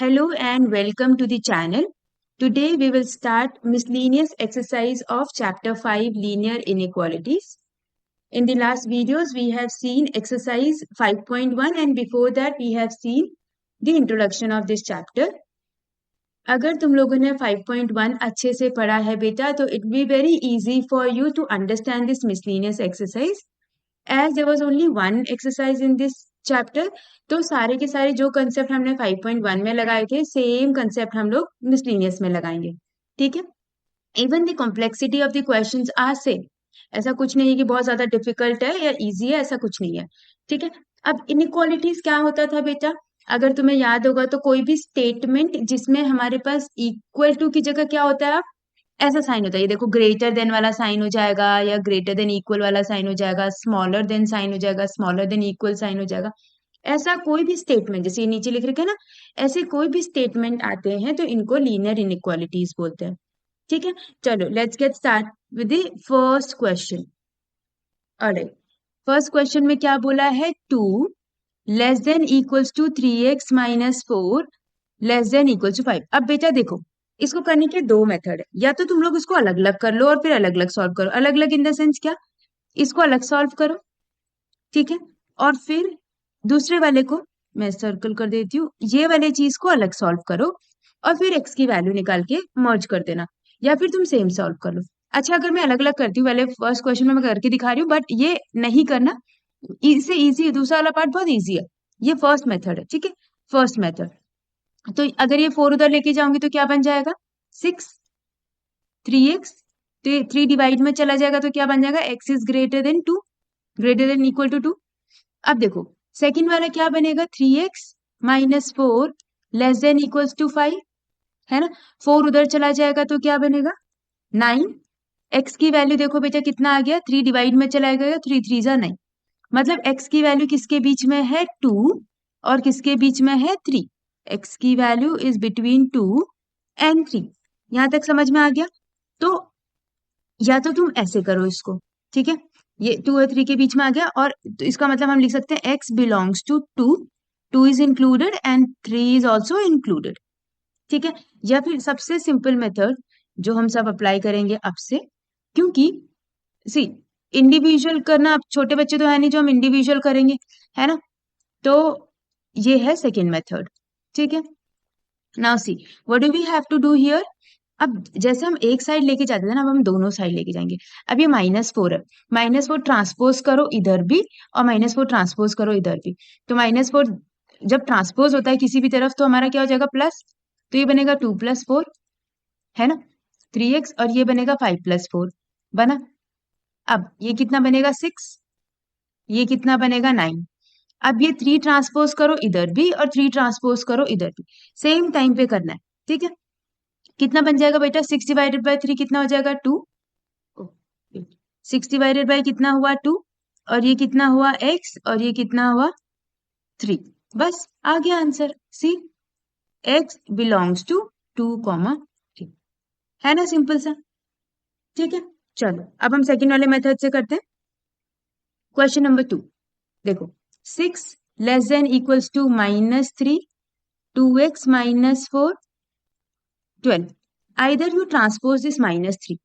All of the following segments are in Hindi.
Hello and welcome to the channel. Today we will start miscellaneous exercise of chapter 5 linear inequalities. In the last videos we have seen exercise 5.1 and before that we have seen the introduction of this chapter. अगर तुम लोगों ने 5.1 अच्छे से पढ़ा है बेटा तो it will be very easy for you to understand this miscellaneous exercise. As there was only one exercise in this chapter तो सारे के सारे जो कंसेप्ट हमने 5.1 में लगाए थे सेम कंसेप्ट हम लोग मिसलिनियस में लगाएंगे. ठीक है. Even the complexity of the questions are same. ऐसा कुछ नहीं है कि बहुत ज्यादा डिफिकल्ट है या इजी है, ऐसा कुछ नहीं है. ठीक है. अब इनइक्वालिटीज क्या होता था बेटा, अगर तुम्हें याद होगा तो कोई भी स्टेटमेंट जिसमें हमारे पास इक्वल टू की जगह क्या होता है, ऐसा साइन होता है. ये देखो ग्रेटर देन वाला साइन हो जाएगा या ग्रेटर देन इक्वल वाला साइन हो जाएगा, स्मॉलर देन साइन हो जाएगा, स्मॉलर देन इक्वल साइन हो जाएगा. ऐसा कोई भी स्टेटमेंट जैसे नीचे लिख रखे हैं ना, ऐसे कोई भी स्टेटमेंट आते हैं तो इनको लीनियर इनइक्वालिटीज बोलते हैं. ठीक है. चलो let's get start with the first question. Alright, first question में क्या बोला है, 2 less than equals to 3x minus 4 less than equal to 5. अब बेटा देखो, इसको करने के दो मेथड है. या तो तुम लोग इसको अलग अलग कर लो और फिर अलग अलग सॉल्व करो. अलग अलग इन द सेंस क्या, इसको अलग सॉल्व करो. ठीक है. और फिर दूसरे वाले को मैं सर्कल कर देती हूँ, ये वाले चीज को अलग सॉल्व करो और फिर x की वैल्यू निकाल के मर्ज कर देना, या फिर तुम सेम सॉल्व कर लो. अच्छा, अगर मैं अलग अलग करती हूँ, पहले फर्स्ट क्वेश्चन में मैं करके दिखा रही हूँ बट ये नहीं करना, इससे इजी है. दूसरा वाला पार्ट बहुत इजी है. ये फर्स्ट मेथड है. ठीक है. First method. तो अगर ये 4 उधर लेके जाऊंगी तो क्या बन जाएगा, 6. 3x, तो 3 डिवाइड में चला जाएगा तो क्या बन जाएगा, x is greater than 2, greater than equal to 2. अब देखो सेकंड वाला क्या बनेगा, 3x minus 4 less than equals to 5, है ना. 4 उधर चला जाएगा तो क्या बनेगा, 9. x की वैल्यू देखो बेटा कितना आ गया, 3 डिवाइड में चला गया, 3 3 जा 9. मतलब x की वैल्यू किसके बीच में है, 2 और किसके बीच में है, 3. x की वैल्यू इज बिटवीन 2 एंड 3. यहां तक समझ में आ गया. तो या तो तुम ऐसे करो इसको. ठीक है. ये 2 और 3 के बीच में आ गया, और तो इसका मतलब हम लिख सकते हैं x belongs to 2, 2 is included and 3 is also included. ठीक है. या फिर सबसे सिंपल मेथड जो हम सब अप्लाई करेंगे अब से, क्योंकि सी इंडिविजुअल करना, अब छोटे बच्चे तो है नहीं जो हम इंडिविजुअल करेंगे, है ना. तो ये है सेकेंड मेथड. ठीक है. Now see what do we have to do here. अब जैसे हम एक साइड लेके जाते थे ना, अब हम दोनों साइड लेके जाएंगे. अब ये -4 है, -4 ट्रांसपोज करो इधर भी और -4 ट्रांसपोज करो इधर भी. तो -4 जब ट्रांसपोज होता है किसी भी तरफ तो हमारा क्या हो जाएगा, प्लस. तो ये बनेगा 2 + 4, है ना, 3x, और ये बनेगा 5 + 4 बना. अब ये कितना बनेगा, 6. ये कितना बनेगा, 9. अब ये 3 ट्रांसपोज करो इधर भी और 3 ट्रांसपोज करो इधर भी, सेम टाइम पे करना है. ठीक है. कितना बन जाएगा बेटा, 6 डिवाइडेड बाय 3 कितना हो जाएगा, 2. 6 डिवाइडेड बाय कितना हुआ, 2, और ये कितना हुआ, x, और ये कितना हुआ, 3. बस आ गया answer. See x belongs to 2, 3. है ना, सिंपल सा. ठीक है. चलो अब हम सेकंड वाले मेथड से करते हैं. क्वेश्चन नंबर 2 देखो, 6 less than equals to -3, 2x minus 4, 12. Either you transpose this -3.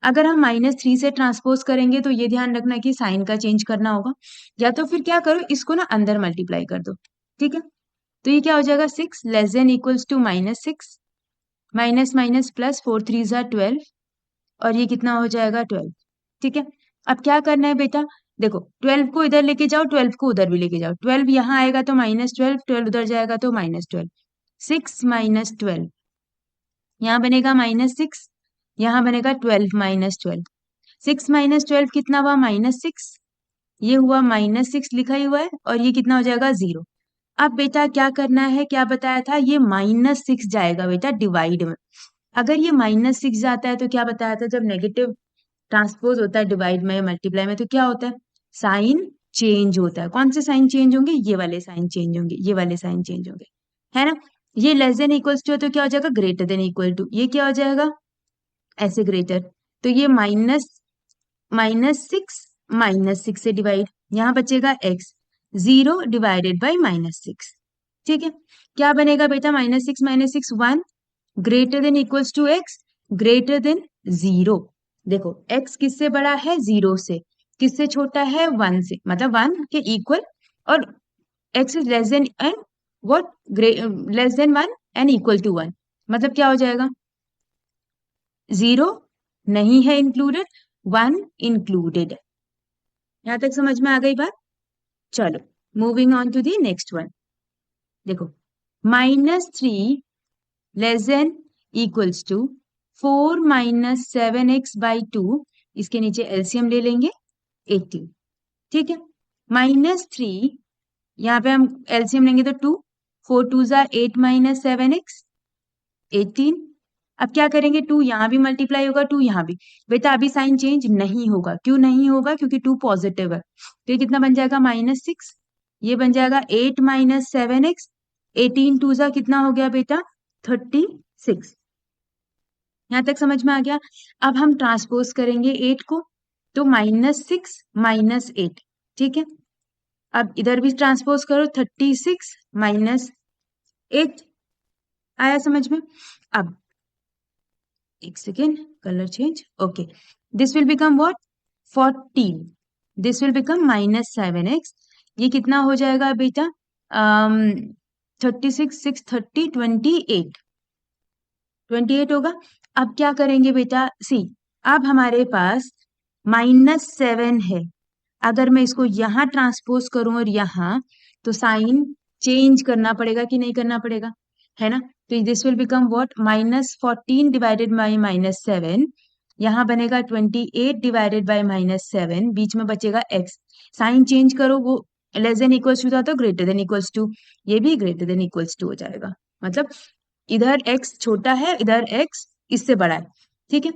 अगर हम -3 से ट्रांसपोज करेंगे तो ये ध्यान रखना कि साइन का चेंज करना होगा, या तो फिर क्या करो, इसको ना अंदर मल्टीप्लाई कर दो. ठीक है. तो ये क्या हो जाएगा, 6 less than equals to -6, minus minus plus 4 3 ज़ा 12, और ये कितना हो जाएगा, 12. ठीक है. अब क्या करना है बेटा, देखो 12 को इधर लेके जाओ, 12 को उधर भी लेके जाओ. 12 यहाँ आएगा तो -12, 12 उधर जाएगा तो -12. 6 माइनस 12, यहाँ बनेगा -6, यहाँ बनेगा 12 माइनस 12. 6 माइनस 12 कितना हुआ, -6. ये हुआ -6 लिखा ही हुआ है, और ये कितना हो जाएगा, 0. अब बेटा क्या करना है, क्या बताया था, ये -6 जाएगा बेटा डिवाइड में. अगर ये -6 जाता है तो क्या बताया था, जब नेगेटिव ट्रांसपोज होता है डिवाइड में या मल्टीप्लाई में तो क्या होता है, साइन चेंज होता है. कौन से साइन चेंज होंगे, ये वाले साइन चेंज होंगे, ये वाले साइन चेंज होंगे, है ना. ये लेस देन इक्वल्स टू है तो क्या हो जाएगा, ग्रेटर देन इक्वल टू. ये क्या हो जाएगा, ऐसे ग्रेटर. तो ये -6 से डिवाइड, यहाँ बचेगा x, 0 डिवाइडेड बाई -6. ठीक है, क्या बनेगा बेटा, -6 1, greater than equals to x, greater than 0। देखो x किससे बड़ा है, 0 से, किससे छोटा है, 1 से, मतलब 1 के इक्वल, और x is less than and what, less than 1 and equal to 1, मतलब क्या हो जाएगा, 0 नहीं है इंक्लूडेड, 1 इंक्लूडेड है। यहां तक समझ में आ गई बात। चलो moving on to the next one. देखो -3 less than equals to 4 - 7x/2, इसके नीचे एलसीएम ले लेंगे 18, ठीक है। -3, यहाँ पे हम एलसीएम लेंगे तो 2, 4 2 8 - 7x 18। अब क्या करेंगे, 2 यहाँ भी मल्टीप्लाई होगा, 2 यहाँ भी। बेटा अभी साइन चेंज नहीं होगा, क्यों नहीं होगा, क्योंकि 2 पॉजिटिव है, तो ये कितना बन जाएगा, -6, ये बन जाएगा 8 - 7x, 18 2 कितना हो गया बेटा, 36। यहां तक समझ में आ गया। अब हम ट्रांसपोज करेंगे 8 को, तो -6 - 8, ठीक है। अब इधर भी ट्रांसपोज करो, 36 - 8, आया समझ में। अब एक second, colour change, okay, this will become what, 14, this will become -7x, ये कितना हो जाएगा बेटा, 36 6 30 28 होगा। अब क्या करेंगे बेटा, सी, अब हमारे पास -7 है, अगर मैं इसको यहां ट्रांसपोज करूं और यहां, तो साइन चेंज करना पड़ेगा कि नहीं करना पड़ेगा, है ना। तो this will become what, -14 divided by -7, यहां बनेगा 28 डिवाइडेड बाई -7, बीच में बचेगा x, साइन चेंज करो, वो लेस देन इक्वल्स टू था तो ग्रेटर देन इक्वल्स टू, ये भी ग्रेटर देन इक्वल्स टू हो जाएगा, मतलब इधर x छोटा है, इधर x इससे बड़ा है, ठीक है।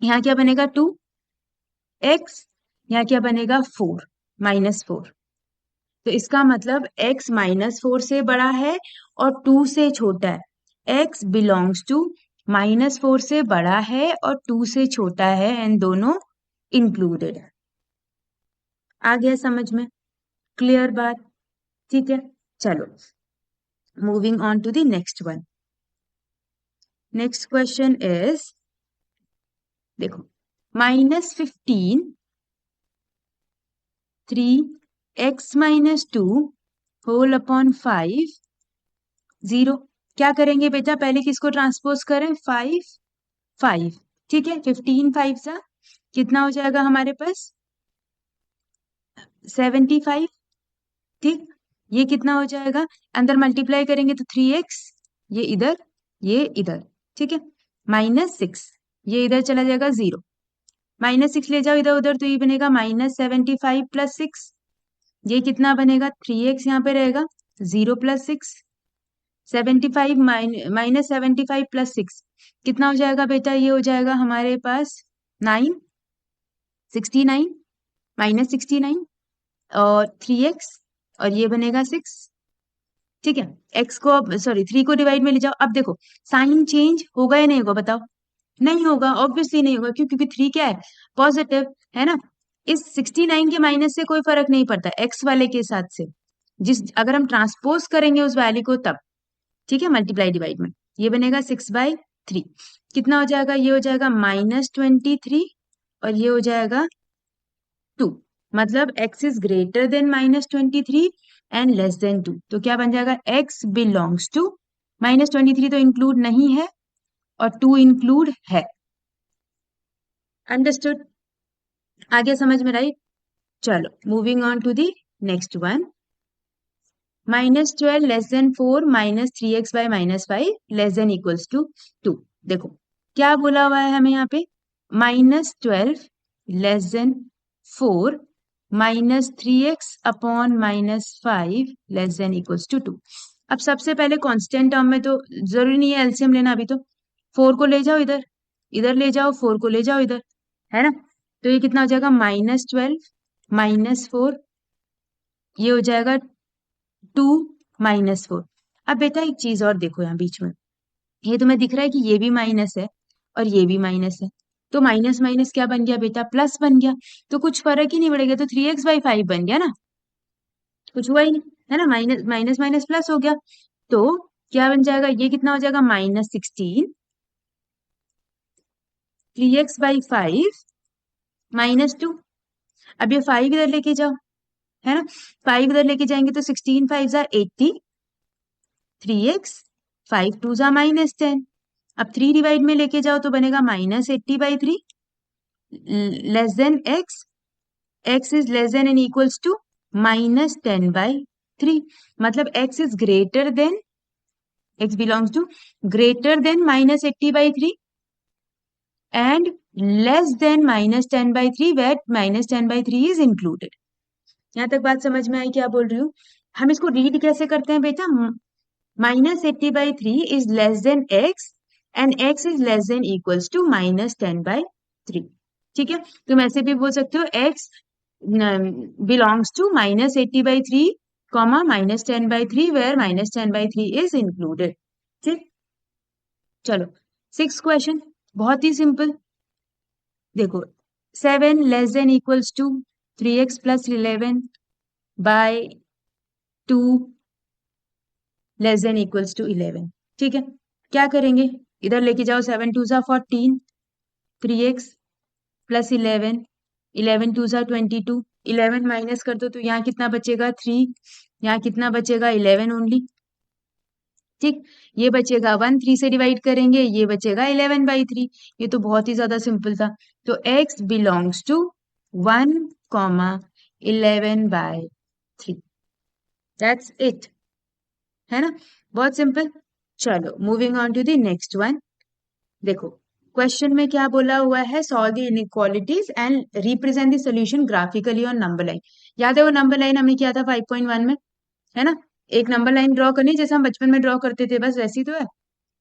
यहाँ क्या बनेगा, 2x, यहाँ क्या बनेगा, 4 -4, तो इसका मतलब x -4 से बड़ा है और 2 से छोटा है, x बिलोंग्स टू -4 से बड़ा है और 2 से छोटा है, एंड दोनों इंक्लूडेड है। आ गया समझ में, क्लियर बात, ठीक है। चलो moving on to the next one. Next question is, देखो -15 3x - 2 होल अपॉन 5 0, क्या करेंगे बेटा, पहले किसको ट्रांसपोज करें, 5 5, ठीक है, 15 5 सा कितना हो जाएगा हमारे पास, 75, ठीक, ये कितना हो जाएगा, अंदर मल्टीप्लाई करेंगे तो 3x, ये इधर, ठीक है, -6, ये इधर चला जाएगा 0, -6 ले जाओ इधर उधर, तो ये बनेगा -75 + 6, ये कितना बनेगा, 3x यहाँ पे रहेगा, 0 + 6, 75 -75 + 6 कितना हो जाएगा बेटा, ये हो जाएगा हमारे पास 9 69 -69, और 3x, और ये बनेगा 6, ठीक है। x को अब सॉरी 3 को डिवाइड में ले जाओ, अब देखो साइन चेंज होगा या नहीं होगा, बताओ, नहीं होगा, ऑब्वियसली नहीं होगा, क्यों, क्योंकि 3 क्या है, पॉजिटिव है ना। इस 69 के माइनस से कोई फर्क नहीं पड़ता, x वाले के साथ से, जिस अगर हम ट्रांसपोज करेंगे उस वैल्यू को तब, ठीक है, मल्टीप्लाई डिवाइड में, ये बनेगा 6/3, कितना हो जाएगा, ये हो जाएगा -23, और ये हो जाएगा 2, मतलब x is greater then -23 and less then 2, तो क्या बन जाएगा, x बिलोंग्स टू, -23 तो इंक्लूड नहीं है और 2 इंक्लूड है, अंडरस्टूड, आगे समझ में, राइट। चलो moving on to the next one. -12 less than 4 -3x/-5 less than equals to 2, देखो क्या बोला हुआ है हमें यहाँ पे, -12 less than 4 -3x/-5 less than equals to 2। अब सबसे पहले कांस्टेंट टर्म में तो जरूरी नहीं है एलसीएम लेना, अभी तो 4 को ले जाओ इधर, इधर ले जाओ, 4 को ले जाओ इधर, है ना, तो ये कितना हो जाएगा, -12 -4, ये हो जाएगा 2 -4। अब बेटा एक चीज और देखो यहाँ बीच में, ये तुम्हें दिख रहा है कि ये भी माइनस है और ये भी माइनस है, तो माइनस माइनस क्या बन गया बेटा, प्लस बन गया, तो कुछ फर्क ही नहीं पड़ेगा, तो 3x/5 बन गया ना, कुछ हुआ ही नहीं, है ना, माइनस माइनस माइनस प्लस हो गया, तो क्या बन जाएगा, ये कितना हो जाएगा, -16 3x/5 -2। अब ये 5 इधर लेके जाओ, है ना, 5 इधर लेके जाएंगे तो 16 5 जा 80, 3x, 5 2 जा -10। अब 3 डिवाइड में लेके जाओ तो बनेगा -80/3 less than x is less than and equals to -10/3। मतलब x is greater than, x belongs to greater than -80/3 and less than -10/3 where -10/3 is included. यहां तक बात समझ में आई, क्या बोल रही हूँ। हम इसको रीड कैसे करते हैं बेटा, -80/3 is less than x and x is less than equals to -10/3। ठीक है, तुम ऐसे भी बोल सकते हो x belongs to -80/3 comma -10/3 where -10/3 is included. ठीक, चलो 6th क्वेश्चन, बहुत ही सिंपल। देखो 7 less than equals to 3x + 11/2 less than equals to 11। ठीक है, क्या करेंगे, इधर लेके जाओ, 7 2 जा 14, 3x + 11, 11 2 जा 22, 11 माइनस कर दो तो यहाँ कितना बचेगा 3, यहाँ कितना बचेगा 11 ओनली। ठीक, ये बचेगा 1, 3 से डिवाइड करेंगे, ये बचेगा 11/3। ये तो बहुत ही ज्यादा सिंपल था। तो x belongs to 1, 11/3। That's it, है ना, बहुत सिंपल। चलो moving on to the next one. देखो क्वेश्चन में क्या बोला हुआ है, solve the inequalities and represent the solution graphically on number line. याद है वो नंबर लाइन हमने किया था 5.1 में, है ना, एक नंबर लाइन ड्रॉ करनी जैसे हम बचपन में ड्रॉ करते थे, बस वैसी तो है।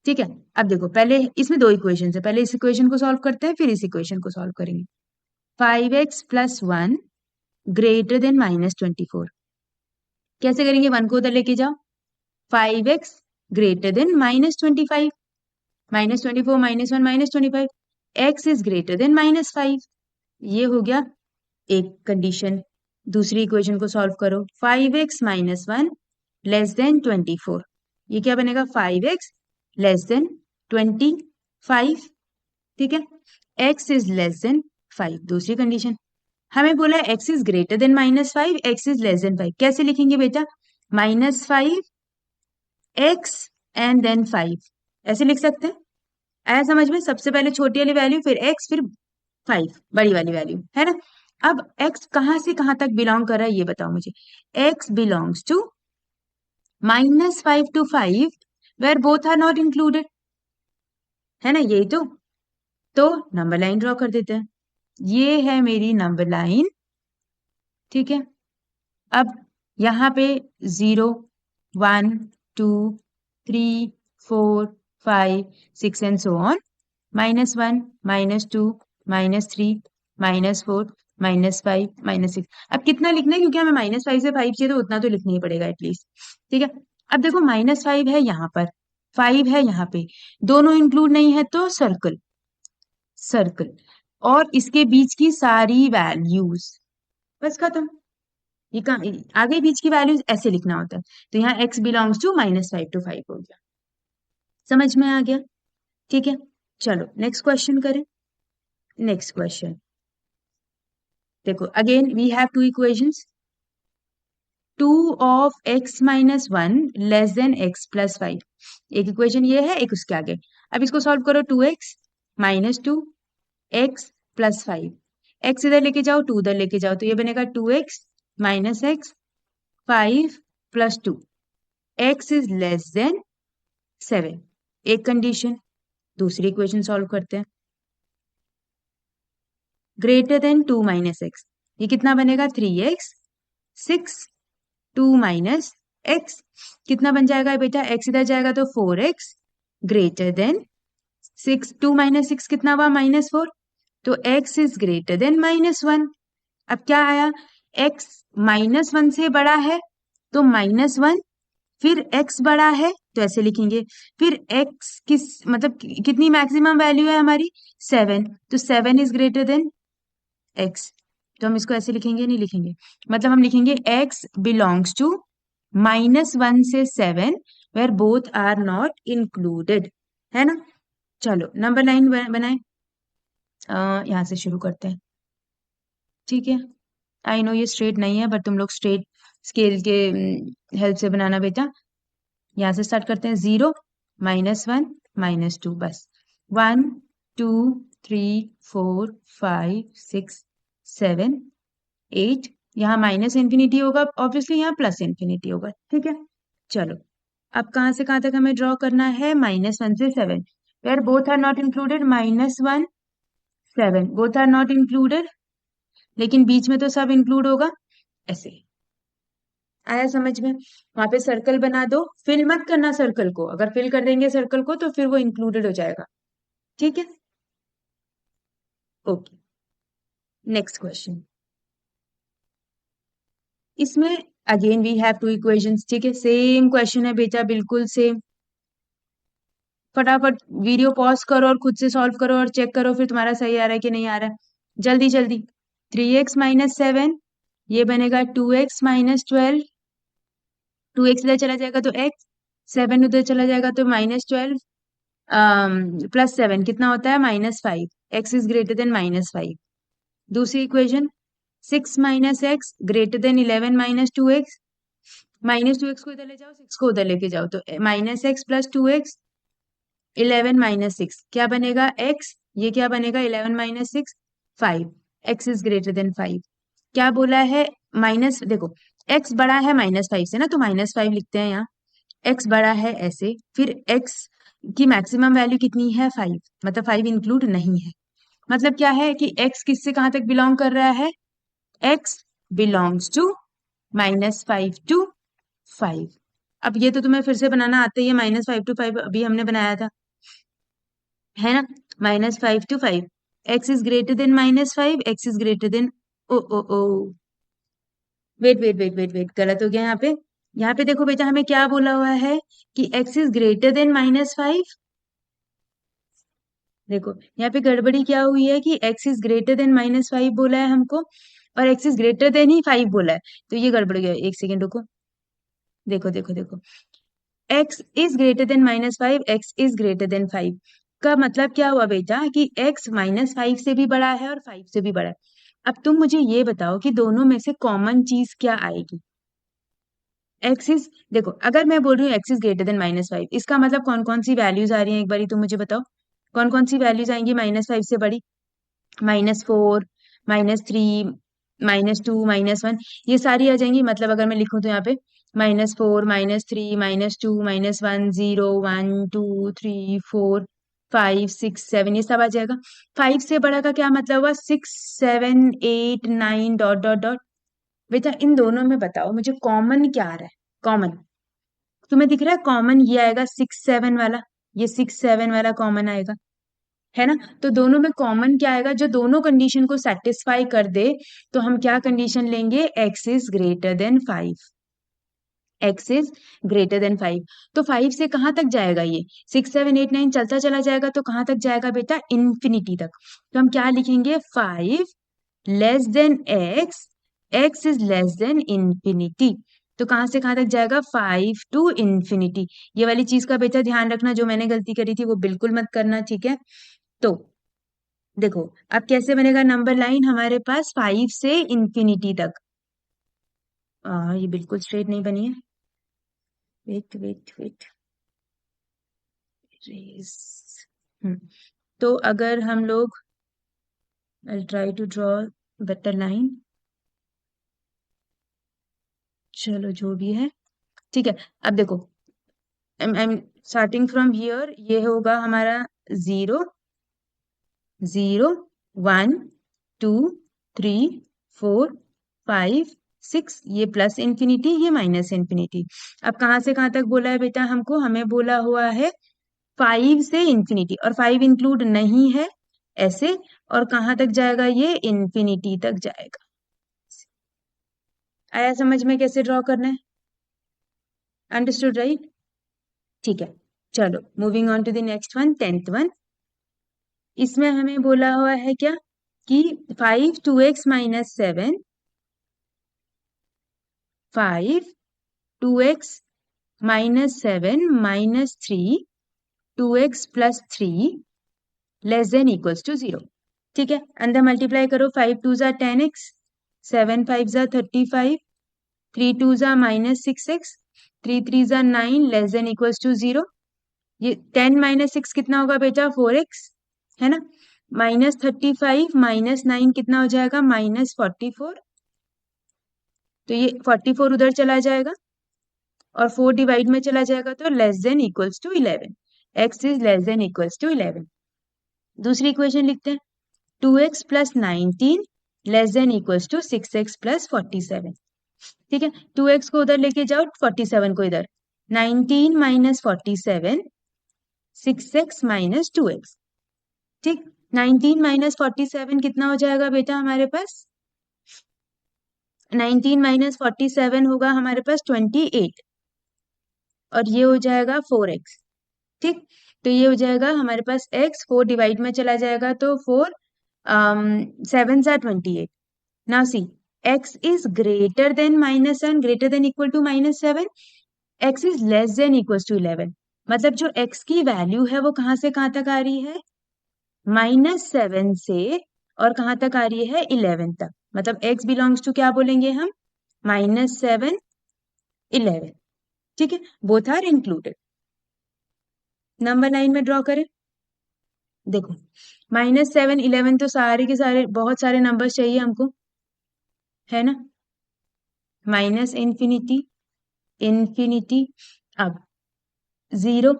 ठीक है, अब देखो पहले इसमें दो इक्वेशन है, पहले इस इक्वेशन को सॉल्व करते हैं, फिर इस इक्वेशन को सॉल्व करेंगे। 5x + 1 greater then -24। कैसे करेंगे, 1 को उधर लेके जाओ, 5x greater than -25, -24 -1 -25, x is greater than -5। ये हो गया एक कंडीशन। दूसरी इक्वेशन को सॉल्व करो, 5x - 1 लेस देन 24। ये क्या बनेगा, 5x लेस देन 25। ठीक है, x इज लेस देन 5, दूसरी कंडीशन। हमें बोला है x is greater than -5, x is less then 5। कैसे लिखेंगे बेटा, -5 x एंड देन 5, ऐसे लिख सकते हैं। आया समझ में, सबसे पहले छोटी वाली वैल्यू, फिर x, फिर 5 बड़ी वाली वैल्यू, है ना। अब x कहां से कहां तक बिलोंग कर रहा है ये बताओ मुझे। x belongs to -5 to 5 where both are not included, है ना, यही तो नंबर लाइन ड्रॉ कर देते हैं। ये है मेरी नंबर लाइन। ठीक है, अब यहाँ पे 0 1 2 3 4 5 6 एंड सो ऑन, -1 -2 -3 -4 -5 -6। अब कितना लिखना है, क्योंकि हमें -5 से 5 चाहिए तो उतना तो लिखना ही पड़ेगा एटलीस्ट। ठीक है, अब देखो -5 है यहाँ पर, 5 है यहाँ पे, दोनों इंक्लूड नहीं है तो सर्कल, सर्कल और इसके बीच की सारी वैल्यूज, बस खत्म। ये कहाँ, आगे बीच की वैल्यूज ऐसे लिखना होता है। तो यहाँ x बिलोंग्स टू -5 to 5 हो गया, समझ में आ गया। ठीक है, चलो नेक्स्ट क्वेश्चन करें। नेक्स्ट क्वेश्चन देखो, again we have two equations, 2 of x - 1 less than x + 5। एक इक्वेशन ये है, एक उसके आगे। अब इसको सॉल्व करो, 2x - 2 x + 5, x इधर लेके जाओ, 2 उधर लेके जाओ, तो ये बनेगा 2x - x 5 + 2, x is less then 7, एक कंडीशन। दूसरी इक्वेशन सॉल्व करते हैं, ग्रेटर देन 2 - x, ये कितना बनेगा 3x 6 2 - x, कितना बन जाएगा बेटा, x इधर जाएगा तो 4x ग्रेटर देन 6, 2 - 6 कितना हुआ -4, तो x इज ग्रेटर देन -1। अब क्या आया, x -1 से बड़ा है तो -1, फिर x बड़ा है तो ऐसे लिखेंगे, फिर x किस मतलब कितनी मैक्सिमम वैल्यू है हमारी 7, तो 7 इज ग्रेटर देन x, तो हम इसको ऐसे लिखेंगे, नहीं लिखेंगे, मतलब हम लिखेंगे x बिलोंग्स टू -1 से 7 where both are not included, है ना। चलो नंबर 9 बनाए। यहाँ से शुरू करते हैं, ठीक है। आई नो ये स्ट्रेट नहीं है, बट तुम लोग स्ट्रेट स्केल के हेल्प से बनाना बेटा। यहाँ से स्टार्ट करते हैं, 0 -1 -2, बस 1 2 3 4 5 6 7 8। यहाँ माइनस इन्फिनिटी होगा ऑब्वियसली, यहाँ प्लस इन्फिनिटी होगा, ठीक है। चलो अब कहाँ से कहाँ तक हमें ड्रॉ करना है, -1 से 7 where both are not included, -1 7 both are not included, लेकिन बीच में तो सब इंक्लूड होगा, ऐसे। आया समझ में। वहां पे सर्कल बना दो, फिल मत करना सर्कल को, अगर फिल कर देंगे सर्कल को तो फिर वो इंक्लूडेड हो जाएगा, ठीक है। Okay, next question. इसमें again we have two equations, ठीक है, सेम क्वेश्चन है बेटा, बिल्कुल सेम। फटाफट वीडियो पॉज करो और खुद से सॉल्व करो और चेक करो फिर तुम्हारा सही आ रहा है कि नहीं आ रहा है, जल्दी जल्दी। 3x - 7 ये बनेगा 2x - 12, 2x इधर चला जाएगा तो x, 7 उधर चला जाएगा तो -12, +7 कितना होता है, -5, x इज ग्रेटर देन -5। दूसरी equation, 6 - x greater then 11 - 2x, -2x को इधर ले जाओ, 6 को उधर लेके जाओ, तो -x + 2x, 11 - 6 क्या बनेगा, x, ये क्या बनेगा, 11 - 6 5, x इज ग्रेटर देन 5। क्या बोला है, माइनस, देखो x बड़ा है -5 से ना, तो -5 लिखते हैं यहाँ, x बड़ा है ऐसे, फिर x की मैक्सिमम वैल्यू कितनी है, 5, मतलब 5 इंक्लूड नहीं है। मतलब क्या है कि x किससे कहां तक बिलोंग कर रहा है, x बिलोंग्स टू -5 to 5। अब ये तो तुम्हें फिर से बनाना आता ही है, -5 to 5 अभी हमने बनाया था, है ना। -5 to 5, x is greater than -5, x is greater than, oh oh oh, wait wait wait wait wait, गलत हो गया यहाँ पे। यहाँ पे देखो बेटा, हमें क्या बोला हुआ है कि x इज ग्रेटर देन -5। देखो यहाँ पे गड़बड़ी क्या हुई है कि x इज ग्रेटर देन -5 बोला है हमको, और x इज ग्रेटर देन ही 5 बोला है, तो ये गड़बड़ गया। एक सेकेंड रुको, देखो देखो देखो, x is greater than -5, x is greater than 5 का मतलब क्या हुआ बेटा कि x -5 से भी बड़ा है और 5 से भी बड़ा है। अब तुम मुझे ये बताओ कि दोनों में से कॉमन चीज क्या आएगी। एक्स इज, देखो अगर मैं बोल रही हूँ एक्स इज ग्रेटर देन -5, इसका मतलब कौन कौन सी वैल्यूज आ रही हैं, एक बारी तुम मुझे बताओ, कौन कौन सी वैल्यूज आएंगी -5 से बड़ी, -4 -3 -2 -1, ये सारी आ जाएंगी। मतलब अगर मैं लिखूं तो यहाँ पे -4 -3 -2 -1 0 1 2 3 4 5 6 7, ये सब आ जाएगा। 5 से बड़ा का क्या मतलब हुआ, 6 7 8 9 डॉट डॉट डॉट। बेटा इन दोनों में बताओ मुझे कॉमन क्या आ रहा है, कॉमन तुम्हें दिख रहा है, कॉमन ये आएगा 6 7 वाला, ये 6 7 वाला कॉमन आएगा, है ना। तो दोनों में कॉमन क्या आएगा, जो दोनों कंडीशन को सेटिस्फाई कर दे, तो हम क्या कंडीशन लेंगे, x is greater than 5, x is greater than 5। तो 5 से कहां तक जाएगा, ये 6 7 8 9 चलता चला जाएगा, तो कहां तक जाएगा बेटा, इन्फिनिटी तक। तो हम क्या लिखेंगे, 5 less than x, x is less then infinity. तो कहां से कहां तक जाएगा, 5 टू इन्फिनिटी। ये वाली चीज का बेटा ध्यान रखना, जो मैंने गलती करी थी वो बिल्कुल मत करना, ठीक है। तो देखो अब कैसे बनेगा नंबर लाइन हमारे पास, 5 से इंफिनिटी तक। ये बिल्कुल स्ट्रेट नहीं बनी है, वेट वेट वेट, रेस। तो अगर हम लोग, I try to draw better line, चलो जो भी है ठीक है। अब देखो, I am starting from here, ये होगा हमारा 0 0 1 2 3 4 5 6, ये प्लस इन्फिनिटी, ये माइनस इन्फिनिटी। अब कहां से कहां तक बोला है बेटा हमको, हमें बोला हुआ है 5 से इन्फिनिटी, और 5 इंक्लूड नहीं है ऐसे, और कहां तक जाएगा, ये इन्फिनिटी तक जाएगा। आया समझ में कैसे ड्रॉ करना है, अंडरस्टूड राइट, ठीक है। चलो moving on to the next one, 10th one. इसमें हमें बोला हुआ है क्या कि 5 2x - 7, 5 2x minus 7 minus 3 2x plus 3 less than equals to 0। ठीक है, अंदर मल्टीप्लाई करो, 5 2 जा 10x, 7 5 जा 35, 3 2 जा माइनस 6x, 3 3 जा 9 लेस देन इक्वल्स टू 0। ये 10 माइनस 6 कितना होगा बेटा? 4x, है ना। माइनस 35 माइनस 9 कितना हो जाएगा? माइनस 44। तो ये 44 उधर चला जाएगा और 4 डिवाइड में चला जाएगा, तो less than equals to 11। x is less than equals to 11। दूसरी इक्वेशन लिखते हैं, 2x plus 19 less than equals to 6x plus 47। ठीक है, 2x को उधर लेके जाओ, 47 को इधर, 19 माइनस 47 6x माइनस 2x। ठीक, 19 माइनस 47 कितना हो जाएगा बेटा हमारे पास? 19 माइनस 47 होगा हमारे पास 28 और ये हो जाएगा 4x। ठीक, तो ये हो जाएगा हमारे पास x, 4 डिवाइड में चला जाएगा तो 4 7 जा 28। Now see, x is greater than minus 7, greater than equal to minus 7, x is less than equal to 11। मतलब जो x की वैल्यू है वो कहां से कहां तक आ रही है? माइनस 7 से और कहां तक आ रही है? 11 तक। मतलब x बिलोंग्स टू क्या बोलेंगे हम? माइनस 7 11। ठीक है, बोथ आर इंक्लूडेड। नंबर 9 में ड्रॉ करें। देखो, माइनस 7 11 तो सारे के सारे बहुत सारे नंबर्स चाहिए हमको, है ना। माइनस इन्फिनिटी, इन्फिनिटी, अब 0,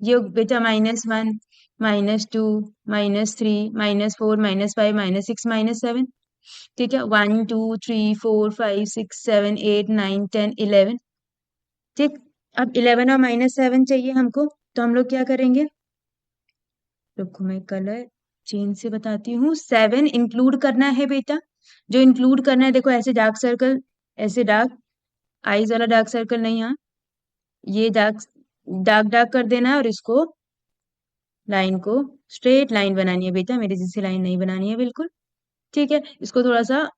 ये बेटा -1 -2 -3 -4 -5 -6 -7। ठीक है, 1 2 3 4 5 6 7 8 9 10 11। ठीक, अब 11 और -7 चाहिए हमको, तो हम लोग क्या करेंगे? रुको मैं कलर चेंज से बताती हूँ। 7 इंक्लूड करना है बेटा, जो इंक्लूड करना है, देखो ऐसे डार्क सर्कल, ऐसे डार्क आईज वाला डार्क सर्कल नहीं, यहाँ ये डार्क डार्क डार्क कर देना है और इसको लाइन को स्ट्रेट लाइन बनानी है बेटा, मेरी जैसी लाइन नहीं बनानी है बिल्कुल। ठीक है, इसको थोड़ा सा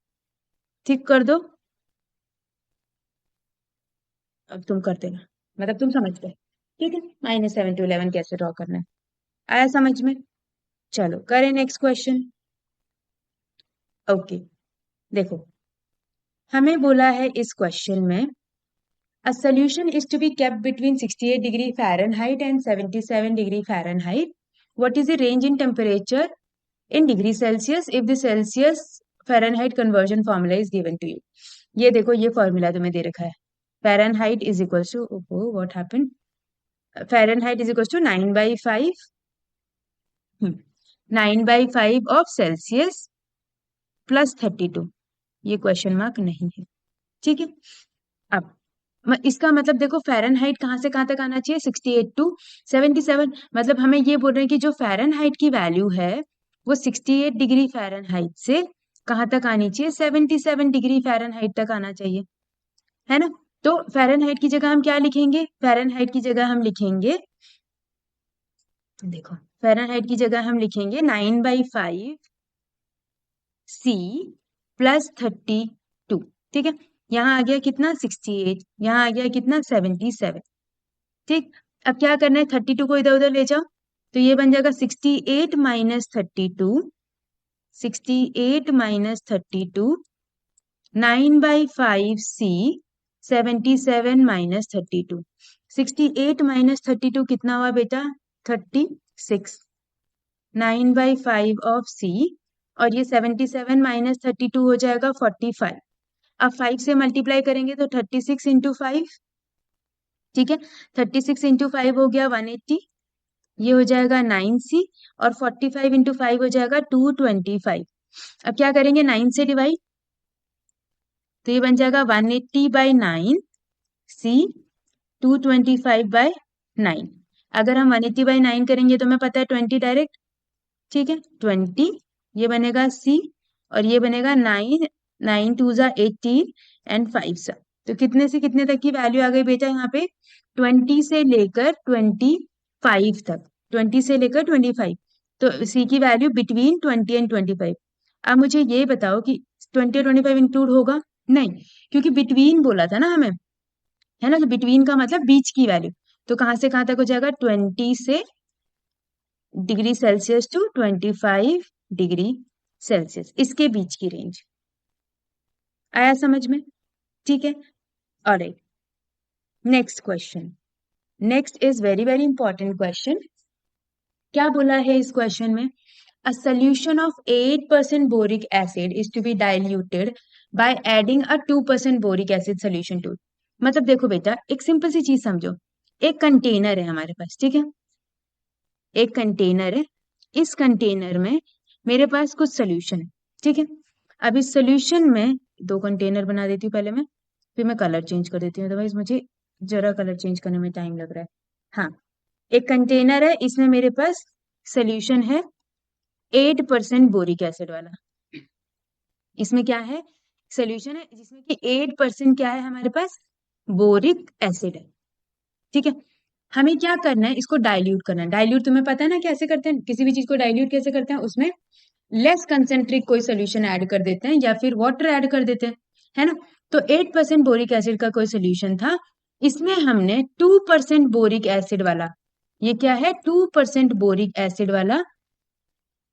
थिक कर दो। अब तुम कर देना, मतलब तुम समझ गए। ठीक है, -7 to 11 कैसे ड्रॉ करना है, आया समझ में? चलो करें नेक्स्ट क्वेश्चन। ओके, देखो हमें बोला है इस क्वेश्चन में, a solution is to be kept between 68 degree Fahrenheit and 77 degree Fahrenheit. What is the range in temperature in degree Celsius if the Celsius Fahrenheit conversion formula is given to you? ये देखो, ये फॉर्मूला तुम्हें दे रखा है, Fahrenheit is equals to, oh what happened, Fahrenheit is equals to 9/5 9/5 of Celsius plus 32। ये क्वेश्चन मार्क नहीं है। ठीक है, अब इसका मतलब देखो, फ़ारेनहाइट कहाँ से कहाँ तक आना चाहिए? 68 to 77। मतलब हमें ये बोल रहे हैं कि जो फ़ारेनहाइट की वैल्यू है वो 68 डिग्री फ़ारेनहाइट से कहाँ तक आनी चाहिए? 77 डिग्री फ़ारेनहाइट तक आना चाहिए, है ना। तो फ़ारेनहाइट की जगह हम क्या लिखेंगे? फ़ारेनहाइट की जगह हम लिखेंगे, देखो फ़ारेनहाइट की जगह हम लिखेंगे 9/5 C प्लस 32। ठीक है, यहाँ आ गया कितना? 68, यहाँ आ गया कितना? 77। ठीक, अब क्या करना है? 32 को इधर उधर ले जाओ, तो ये बन जाएगा 68 minus 32, 68 minus 32, 9/5 C 77 minus 32। 68 minus 32 कितना हुआ बेटा? 36। 9/5 ऑफ C और ये 77 माइनस 32 हो जाएगा 45। अब 5 से मल्टीप्लाई करेंगे तो 36 इंटू 5। ठीक है, 36 इंटू 5 हो गया 180, ये हो जाएगा 9C और 45 इंटू 5 हो जाएगा 225। अब क्या करेंगे? 9 से डिवाइड, तो ये बन जाएगा 180/9C 225/9। अगर हम 180/9 करेंगे तो हमें पता है 20 डायरेक्ट। ठीक है, 20, ये बनेगा C और ये बनेगा 9, 9 2 जा 18 एंड 5 सा, तो कितने से कितने तक की वैल्यू आ गई बेटा यहाँ पे? 20 से लेकर 25 तक, 20 से लेकर 25, तो C की वैल्यू बिटवीन 20 एंड 25। अब मुझे ये बताओ कि 20 और 25 इंक्लूड होगा? नहीं, क्योंकि बिटवीन बोला था ना हमें, है ना। तो बिटवीन का मतलब बीच की वैल्यू, तो कहां से कहां तक हो जाएगा, 20 से degree Celsius to 25 degree Celsius, इसके बीच की रेंज। आया समझ में? ठीक है। Alright, next question. Next is very very important question. क्या बोला है इस क्वेश्चन में, a solution of 8% boric acid is to be diluted by adding a 2% boric acid solution to it। मतलब देखो बेटा, एक सिंपल सी चीज समझो। एक कंटेनर है हमारे पास, ठीक है, एक कंटेनर है। इस कंटेनर में मेरे पास कुछ सोल्यूशन है, ठीक है। अब इस सोल्यूशन में दो कंटेनर बना देती हूँ पहले मैं, फिर मैं कलर चेंज कर देती हूँ, अदरवाइज मुझे जरा कलर चेंज करने में टाइम लग रहा है। हाँ, एक कंटेनर है, इसमें मेरे पास सोल्यूशन है 8% बोरिक एसिड वाला। इसमें क्या है, सोल्यूशन है जिसमें कि 8% क्या है हमारे पास, बोरिक एसिड है, ठीक है। हमें क्या करना है, इसको डाइल्यूट करना है। डाइल्यूट तुम्हें पता है ना कैसे करते हैं, किसी भी चीज को डाइल्यूट कैसे करते हैं, उसमें लेस कंसेंट्रिक कोई सोल्यूशन ऐड कर देते हैं या फिर वाटर ऐड कर देते हैं, है ना। तो 8% बोरिक एसिड का कोई सोल्यूशन था, इसमें हमने 2% बोरिक एसिड वाला, ये क्या है, 2% बोरिक एसिड वाला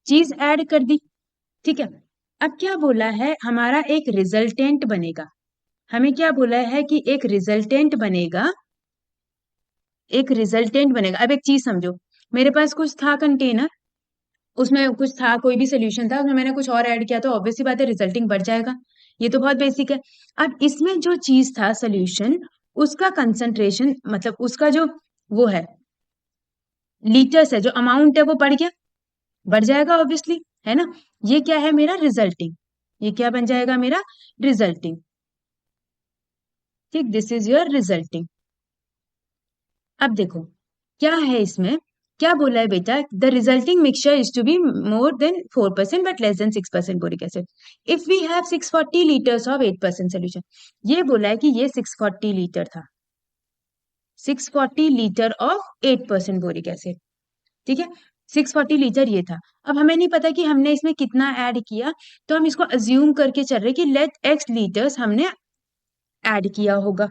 चीज ऐड कर दी, ठीक है। अब क्या बोला है, हमारा एक रिजल्टेंट बनेगा। हमें क्या बोला है कि एक रिजल्टेंट बनेगा, एक रिजल्टेंट बनेगा। अब एक चीज समझो, मेरे पास कुछ था कंटेनर, उसमें कुछ था, कोई भी सोल्यूशन था, उसमें मैंने कुछ और ऐड किया, तो ऑब्वियसली बात है रिजल्टिंग बढ़ जाएगा। ये तो बहुत बेसिक है। अब इसमें जो चीज था सोल्यूशन, उसका कंसंट्रेशन, मतलब उसका जो वो है, लीटर्स है, जो अमाउंट है वो बढ़ गया, बढ़ जाएगा ऑब्वियसली, है ना। ये क्या है, मेरा रिजल्टिंग, ये क्या बन जाएगा, मेरा रिजल्टिंग, ठीक, दिस इज योर रिजल्टिंग। अब देखो क्या है इसमें, क्या बोला है बेटा, the resulting mixture is to be more than 4% but less than 6% boric acid if we have 640 litres of 8% solution. ये बोला है कि ये 640 लीटर था, 640 लीटर ऑफ 8% बोरिक एसिड, ठीक है। 640 लीटर ये था। अब हमें नहीं पता कि हमने इसमें कितना ऐड किया, तो हम इसको अज्यूम करके चल रहे कि लेट एक्स लीटर्स हमने ऐड किया होगा,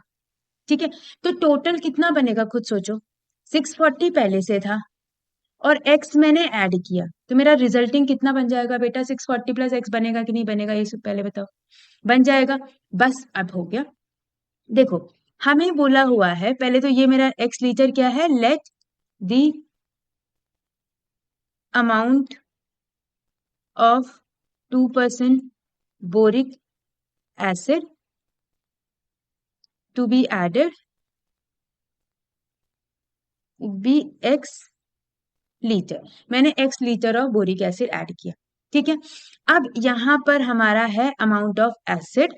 ठीक है। तो टोटल कितना बनेगा खुद सोचो, 640 पहले से था और x मैंने ऐड किया, तो मेरा रिजल्टिंग कितना बन जाएगा बेटा, 640 प्लस x बनेगा कि नहीं बनेगा, ये सब पहले बताओ। बन जाएगा, बस अब हो गया। देखो हमें बोला हुआ है, पहले तो ये मेरा x लीटर क्या है, let the amount of 2% boric acid to be added be x litre, मैंने x litre of boric acid add किया, ठीक है। अब यहां पर हमारा है अमाउंट ऑफ एसिड।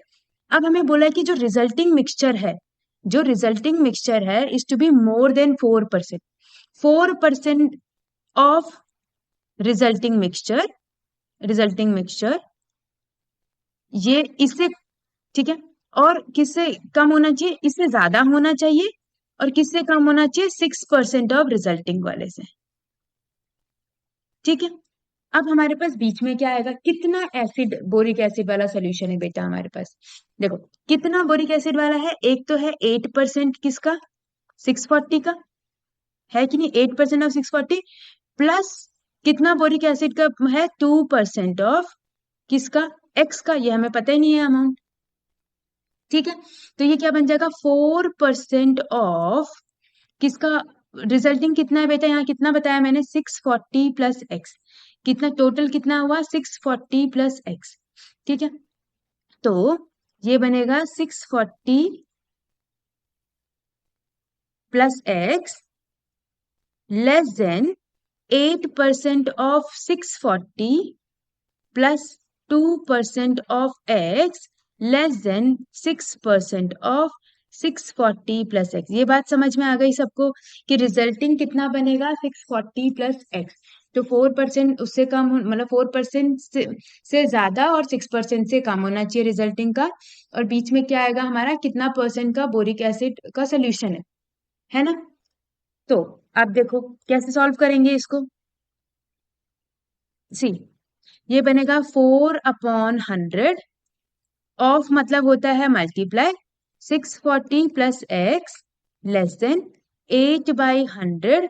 अब हमें बोला है कि जो रिजल्टिंग मिक्सचर है, जो रिजल्टिंग मिक्सचर है is to be more than 4%, 4% of resulting mixture, resulting mixture ये इससे, ठीक है, और किससे कम होना चाहिए, इससे ज्यादा होना चाहिए, और किससे कम होना चाहिए, 6% ऑफ रिजल्टिंग वाले से, ठीक है। अब हमारे पास बीच में क्या आएगा, कितना एसिड, बोरिक एसिड वाला सोल्यूशन है बेटा हमारे पास, देखो कितना बोरिक एसिड वाला है, एक तो है 8% किसका, 640 का, है कि नहीं, 8% ऑफ 640 प्लस कितना बोरिक एसिड का है, 2% ऑफ किसका, एक्स का, ये हमें पता ही नहीं है अमाउंट, ठीक है। तो ये क्या बन जाएगा, 4% ऑफ किसका, रिजल्टिंग कितना है बेटा, यहाँ कितना बताया मैंने, 640 प्लस एक्स, कितना टोटल कितना हुआ, 640 प्लस एक्स, ठीक है। तो ये बनेगा 640 plus x less than 8% of 640 plus 2% of x less than 6% of 640 plus x. ये बात समझ में आ गई सबको कि रिजल्टिंग कितना बनेगा, 640 प्लस एक्स। तो 4% उससे कम मतलब 4% से ज्यादा और 6% से कम होना चाहिए रिजल्टिंग का, और बीच में क्या आएगा हमारा, कितना परसेंट का बोरिक एसिड का सोल्यूशन है ना। तो आप देखो कैसे सॉल्व करेंगे इसको, सी ये बनेगा 4/100 ऑफ मतलब होता है multiply, 640 plus x less than 8 by 100